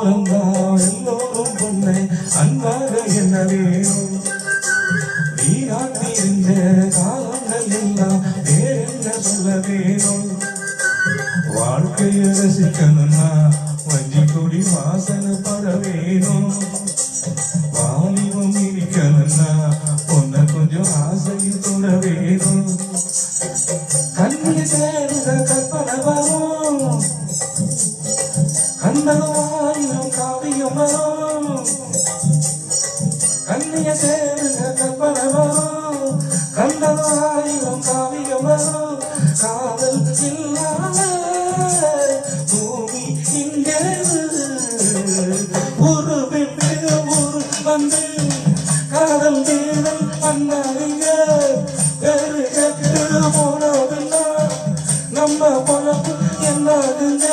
பிறந்தா எல்லோரும் பொண்ணை அன்பாக என்ன வேணும் வீணாட்டி இருந்த காலங்கள் எல்லாம் வேறென்ன சொல்ல வேணும் வாழ்க்கையை ரசிக்கணும்னா வஞ்சி கொடி வாசனை பட வேணும் வாலிபம் இருக்கணும்னா பொண்ண கொஞ்சம் ஆசையில் தொட வேணும் கண்ணில் தேடுற கற்பனை வரும் கண்ணவாயிரம் காவியம் வரும் கண்ணிய தேடுற கற்பனை வரும் கண்ணவாயிரம் காவியம் வரும் காதல் இல்லாத பூமி இங்கே ஒரு விட்டு ஒரு வந்து காதல் வீரன் பண்ணாதீங்க வேறு கேட்டு போனதில்லை நம்ம பொழப்பு என்னாதுங்க